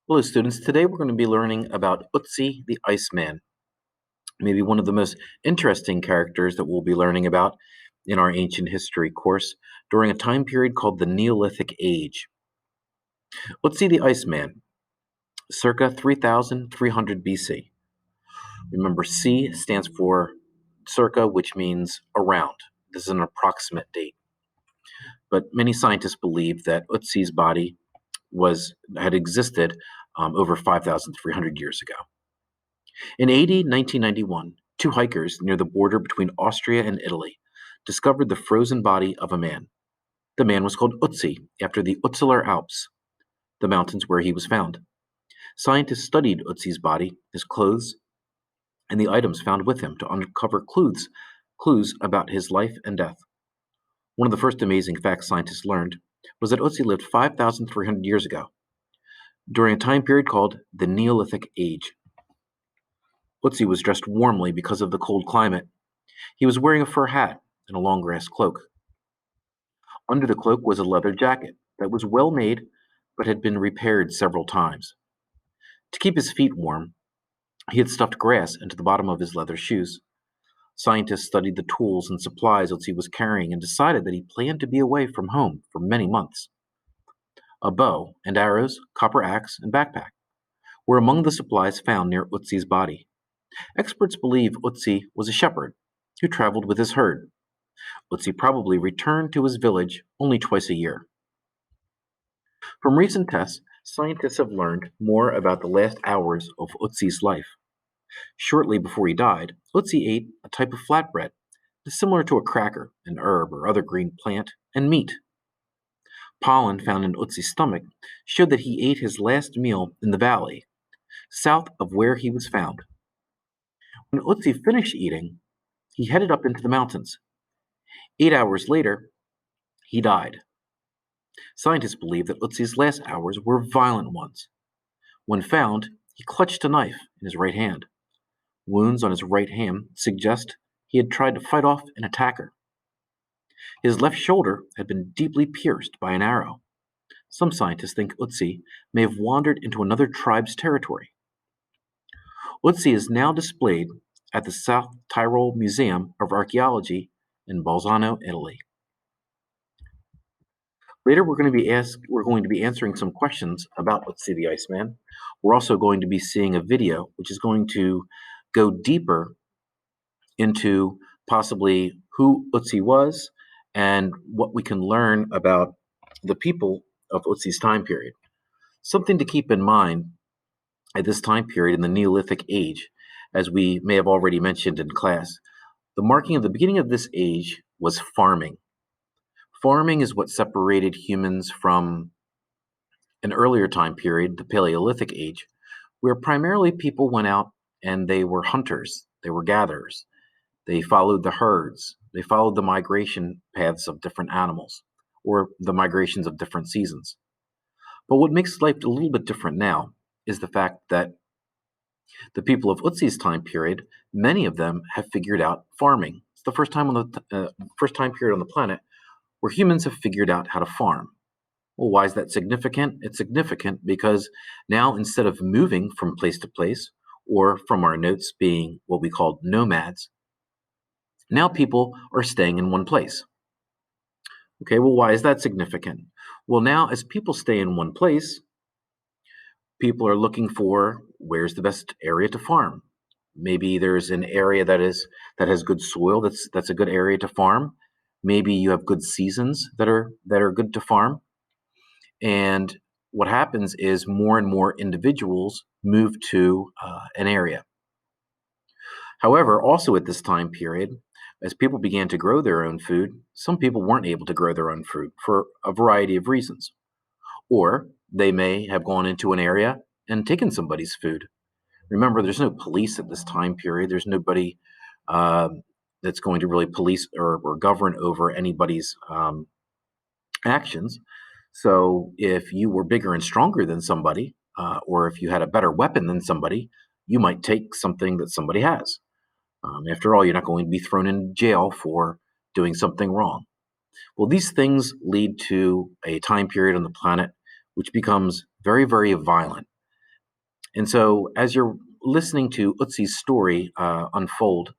Hello, students. Today we're going to be learning about Otzi the Iceman, maybe one of the most interesting characters that we'll be learning about in our ancient history course during a time period called the Neolithic Age. Otzi the Iceman, circa 3300 BC. Remember, C stands for circa, which means around. This is an approximate date. But many scientists believe that Otzi's body had existed over 5,300 years ago. In AD 1991, two hikers near the border between Austria and Italy discovered the frozen body of a man. The man was called Otzi, after the Otziler Alps, the mountains where he was found. Scientists studied Otzi's body, his clothes, and the items found with him to uncover clues about his life and death. One of the first amazing facts scientists learned was that Otzi lived 5,300 years ago, during a time period called the Neolithic Age. Otzi was dressed warmly because of the cold climate. He was wearing a fur hat and a long grass cloak. Under the cloak was a leather jacket that was well made but had been repaired several times. To keep his feet warm, he had stuffed grass into the bottom of his leather shoes. Scientists studied the tools and supplies Otzi was carrying and decided that he planned to be away from home for many months. A bow and arrows, copper axe, and backpack were among the supplies found near Otzi's body. Experts believe Otzi was a shepherd who traveled with his herd. Otzi probably returned to his village only twice a year. From recent tests, scientists have learned more about the last hours of Otzi's life. Shortly before he died, Otzi ate a type of flatbread, similar to a cracker, an herb or other green plant, and meat. Pollen found in Otzi's stomach showed that he ate his last meal in the valley, south of where he was found. When Otzi finished eating, he headed up into the mountains. 8 hours later, he died. Scientists believe that Otzi's last hours were violent ones. When found, he clutched a knife in his right hand. Wounds on his right hand suggest he had tried to fight off an attacker. His left shoulder had been deeply pierced by an arrow. Some scientists think Otzi may have wandered into another tribe's territory. Otzi is now displayed at the South Tyrol Museum of Archaeology in Bolzano, Italy. Later, we're going to be answering some questions about Otzi the Iceman. We're also going to be seeing a video which is going to go deeper into possibly who Otzi was and what we can learn about the people of Otzi's time period. Something to keep in mind at this time period in the Neolithic Age, as we may have already mentioned in class, the marking of the beginning of this age was farming. Farming is what separated humans from an earlier time period, the Paleolithic Age, where primarily people went out and they were hunters, they were gatherers, they followed the herds, they followed the migration paths of different animals, or the migrations of different seasons. But what makes life a little bit different now is the fact that the people of Otzi's time period, many of them have figured out farming. It's the first time period on the planet where humans have figured out how to farm. Well, why is that significant? It's significant because now instead of moving from place to place, or from our notes being what we called nomads, now people are staying in one place. Okay, well, why is that significant? Well, now as people stay in one place, people are looking for where's the best area to farm. Maybe there's an area that has good soil, that's a good area to farm. Maybe you have good seasons that are good to farm. And what happens is more and more individuals move to an area. However, also at this time period, as people began to grow their own food, some people weren't able to grow their own food for a variety of reasons. Or they may have gone into an area and taken somebody's food. Remember, there's no police at this time period. There's nobody that's going to really police or govern over anybody's actions. So if you were bigger and stronger than somebody, or if you had a better weapon than somebody, you might take something that somebody has. After all, you're not going to be thrown in jail for doing something wrong. Well, these things lead to a time period on the planet which becomes very, very violent. And so, as you're listening to Otzi's story unfold,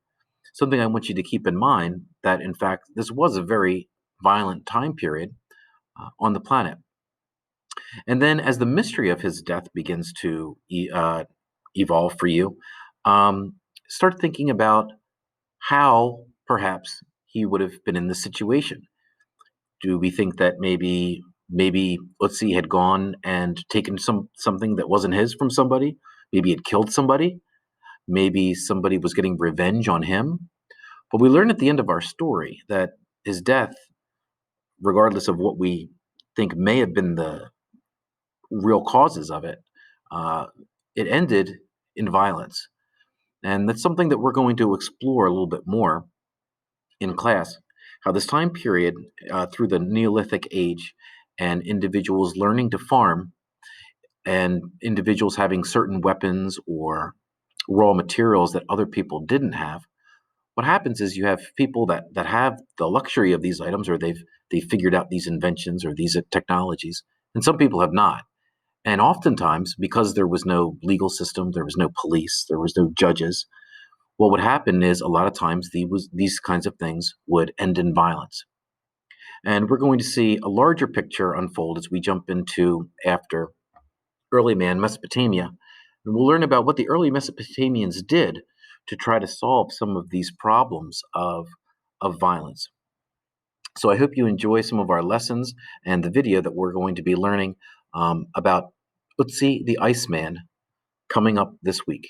something I want you to keep in mind that, in fact, this was a very violent time period on the planet. And then, as the mystery of his death begins to evolve for you, um, start thinking about how perhaps he would have been in this situation. Do we think that maybe Otzi had gone and taken something that wasn't his from somebody? Maybe had killed somebody. Maybe somebody was getting revenge on him. But we learn at the end of our story that his death, regardless of what we think may have been the real causes of it, uh, it ended in violence. And that's something that we're going to explore a little bit more in class. How this time period, through the Neolithic age, and individuals learning to farm, and individuals having certain weapons or raw materials that other people didn't have, what happens is you have people that have the luxury of these items, or they've figured out these inventions or these technologies, and some people have not. And oftentimes, because there was no legal system, there was no police, there was no judges, what would happen is a lot of times these kinds of things would end in violence. And we're going to see a larger picture unfold as we jump into after early man Mesopotamia. And we'll learn about what the early Mesopotamians did to try to solve some of these problems of violence. So I hope you enjoy some of our lessons and the video that we're going to be learning about Otzi the Iceman coming up this week.